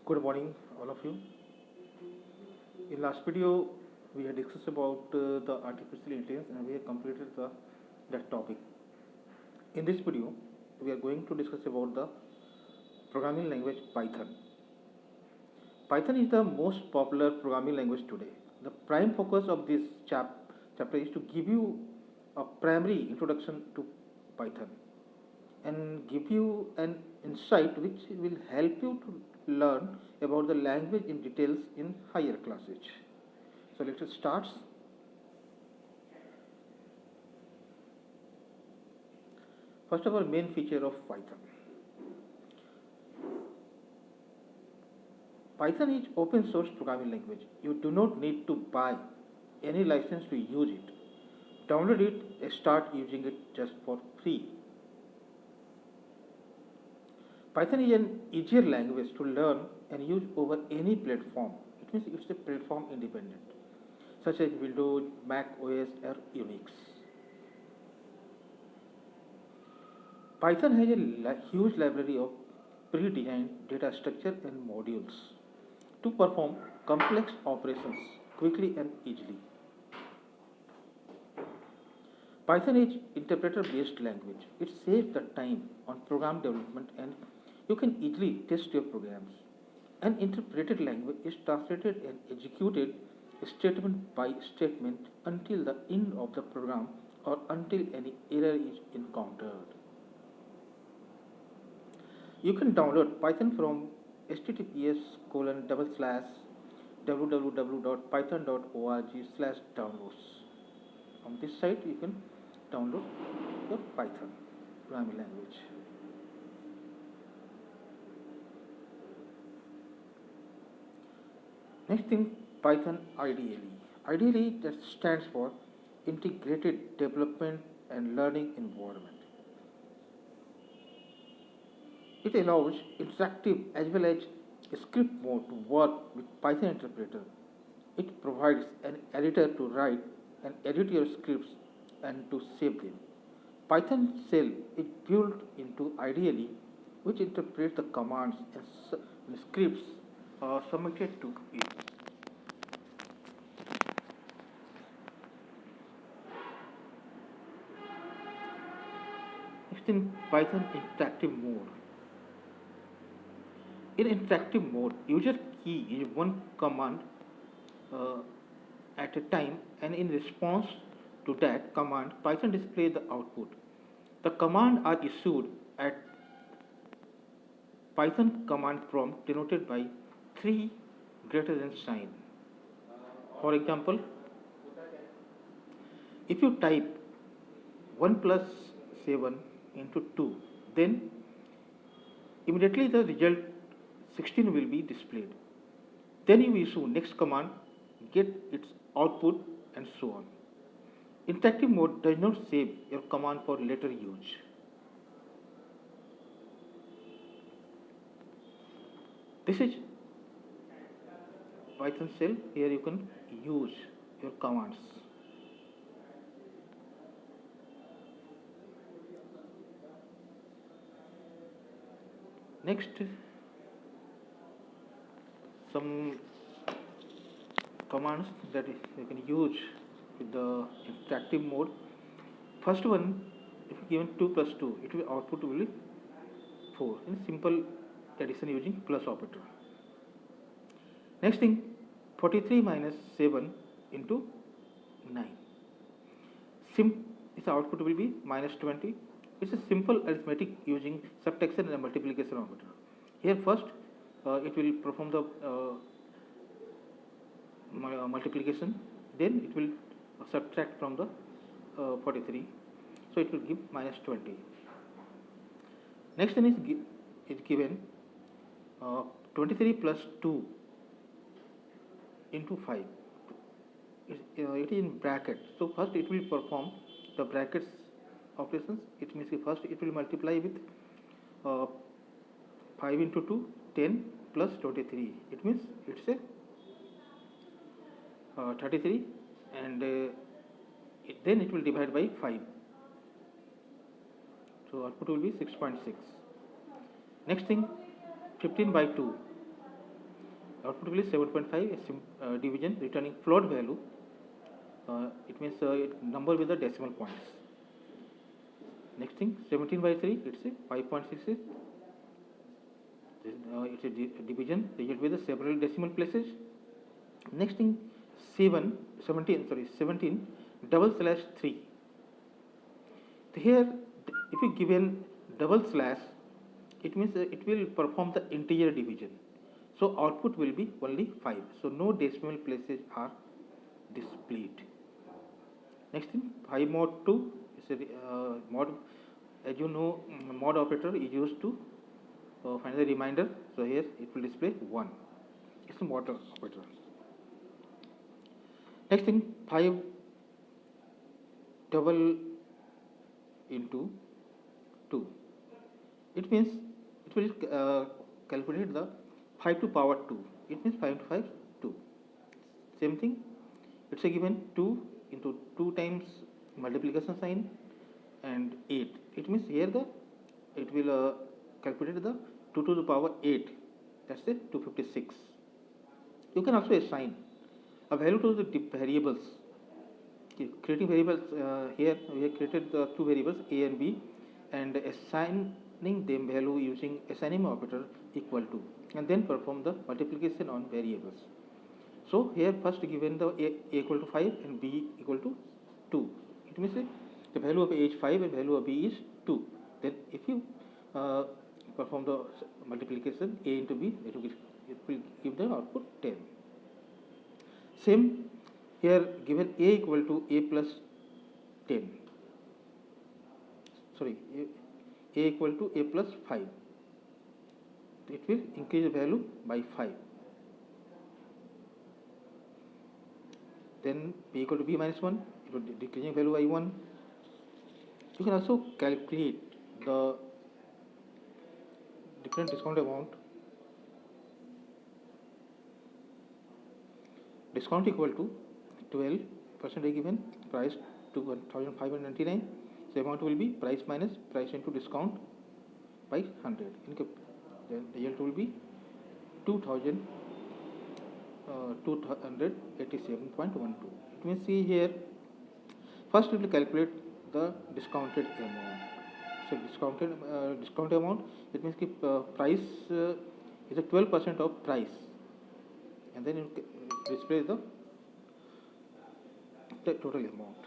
Good morning, all of you. In last video, we had discussed about the artificial intelligence and we have completed that topic. In this video, we are going to discuss about the programming language Python. Python is the most popular programming language today. The prime focus of this chapter is to give you a primary introduction to Python and give you an insight which will help you to learn about the language in details in higher classes. So let us start. First of all, main feature of Python. Python is open source programming language. You do not need to buy any license to use it. Download it and start using it just for free. Python is an easier language to learn and use over any platform. It means it's a platform independent, such as Windows, Mac OS, or Unix. Python has a huge library of pre-designed data structure and modules to perform complex operations quickly and easily. Python is interpreter-based language. It saves the time on program development and you can easily test your programs. An interpreted language is translated and executed statement by statement until the end of the program or until any error is encountered. You can download Python from https://www.python.org/downloads. On this site you can download your Python programming language. Next thing, Python IDLE. IDLE that stands for Integrated Development and Learning Environment. It allows interactive as well as script mode to work with Python interpreter. It provides an editor to write and edit your scripts and to save them. Python shell is built into IDLE which interprets the commands and scripts submitted to it. Next in Python interactive mode. In interactive mode, user key is one command at a time, and in response to that command, Python displays the output. The commands are issued at Python command prompt denoted by 3 greater than sign. For example, if you type 1 plus 7 into 2, then immediately the result 16 will be displayed. Then you issue next command, get its output, and so on. Interactive mode does not save your command for later use. This is Python shell. Here you can use your commands. Next, some commands that you can use with the interactive mode. First one, if you given 2 plus 2, it will output will be 4 in simple addition using plus operator. Next thing, 43 minus 7 into 9. Its output will be minus 20. It's a simple arithmetic using subtraction and multiplication operator. Here first it will perform the multiplication, then it will subtract from the 43, so it will give minus 20. Next one is given 23 plus 2 into 5. It is in bracket, so first it will perform the brackets operations. It means first it will multiply with 5 into 2, 10 plus 23. It means it's a 33, and then it will divide by 5. So output will be 6.6. Next thing, 15 by 2. Output will be 7.5 division returning float value. It means number with the decimal points. Next thing, 17 by 3, it's a 5.66. It's a division result with the several decimal places. Next thing, 17 double slash 3. Here, if you given double slash, it means it will perform the integer division. So output will be only 5. So no decimal places are displayed. Next thing, 5 mod 2 is a mod. As you know, mod operator is used to find the remainder. So here it will display 1. It's a mod operator. Next thing, 5 double into 2. It means it will calculate the 5 to power 2. It means 5 to 5, 2. Same thing, it's a given 2 into 2 times multiplication sign and 8. It means here it will calculate the 2 to the power 8. That's it, 256. You can also assign a value to the variables. Creating variables, here we have created the 2 variables a and b, and assigning them value using assigning operator equal to, and then perform the multiplication on variables. So here first given the a equal to 5 and b equal to 2. It means the value of a is 5 and value of b is 2. Then if you perform the multiplication a into b, it will give the output 10. Same here, given a equal to a plus 10. Sorry, a equal to a plus 5. It will increase the value by 5. Then b equal to b minus 1, it will decreasing value by 1. You can also calculate the different discount amount. Discount equal to 12% given, price to 1,599. So amount will be price minus price into discount by 100. Then the result will be 2,287.12. It means see here, first we will calculate the discounted amount. So discount amount, it means price is a 12% of price, and then you display the total amount.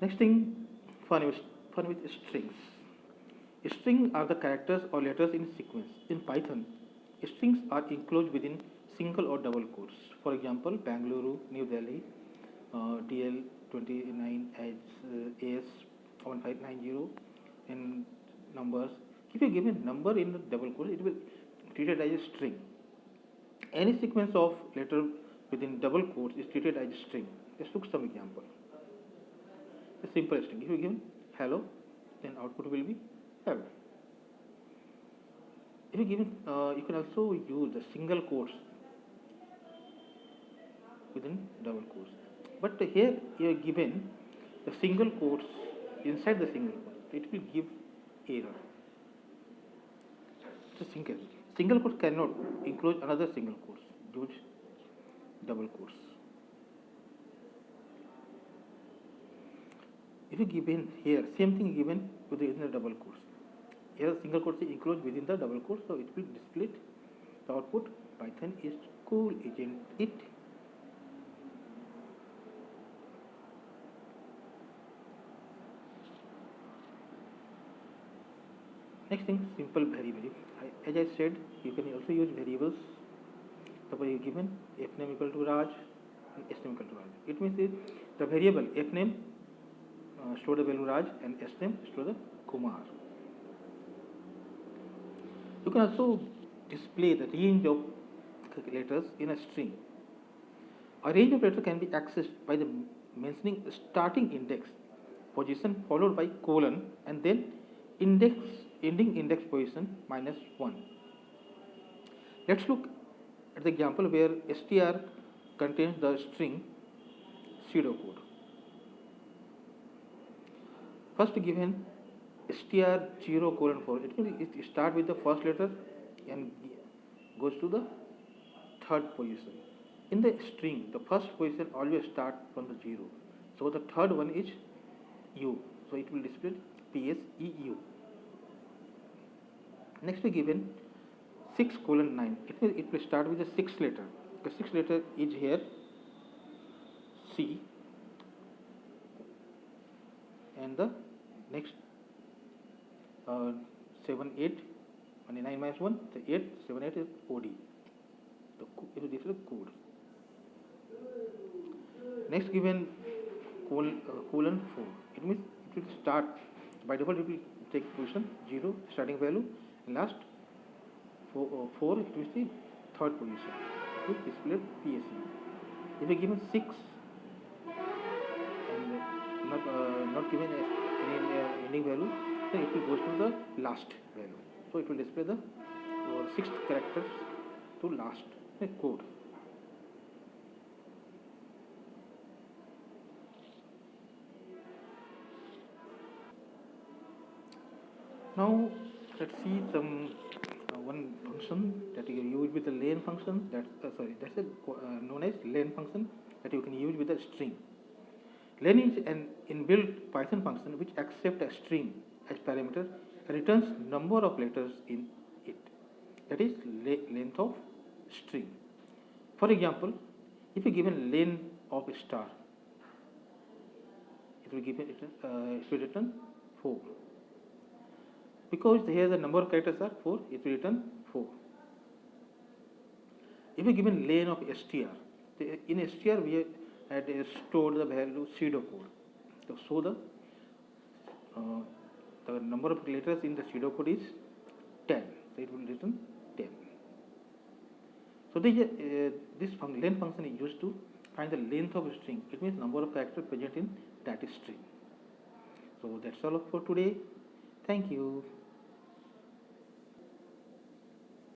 Next thing, fun with strings. Strings are the characters or letters in sequence. In Python, strings are enclosed within single or double quotes. For example, Bangalore, New Delhi, DL29 AS1590 in numbers. If you give a number in the double quotes, it will be treated as a string. Any sequence of letter within double quotes is treated as a string. Let's look some example. A simple string. If you give hello, then output will be hello. If you give you can also use the single quotes within double quotes. But here you are given the single quotes inside the single quotes. It will give error. It's a single quote cannot enclose another single quotes. Use double quotes. If you given here, same thing given within the double quotes. Here single quotes is enclosed within the double quotes, so it will display the output. Python is cool, isn't it? Next thing, simple variable. As I said, you can also use variables. Suppose you given fname equal to Raj and sname equal to Raj. It means the variable fname store the value Raj and sname store the Kumar. You can also display the range of letters in a string. A range of letters can be accessed by the mentioning starting index position followed by colon and then ending index position -1. Let's look at the example where str contains the string pseudocode. First given str0:4, it means it start with the first letter and goes to the third position. In the string, the first position always start from the 0. So the third one is U. So it will display PSEU. Next we given 6:9. It will start with the sixth letter. The sixth letter is here C, and the next 7, 8, 9 minus 1, the 8, 7, 8 is OD. It will display code. Next given :4. It means it will start, by default it will take position 0 starting value, and last 4 it will see third position. It will display PSE. If we given 6 and not given any ending value, then it will go to the last value. So it will display the sixth characters to last code. Now let's see some one function that you use with the len function. That's known as len function that you can use with a string. Len is an inbuilt Python function which accepts a string as parameter and returns number of letters in it. That is length of string. For example, if you given len of a star, it will return 4. Because here the number of characters are 4, it will return 4. If you given len of str, in str we had stored the value pseudocode. So the number of letters in the pseudocode is 10. So it will return 10. So this len function is used to find the length of a string. It means number of characters present in that string. So that's all for today. Thank you.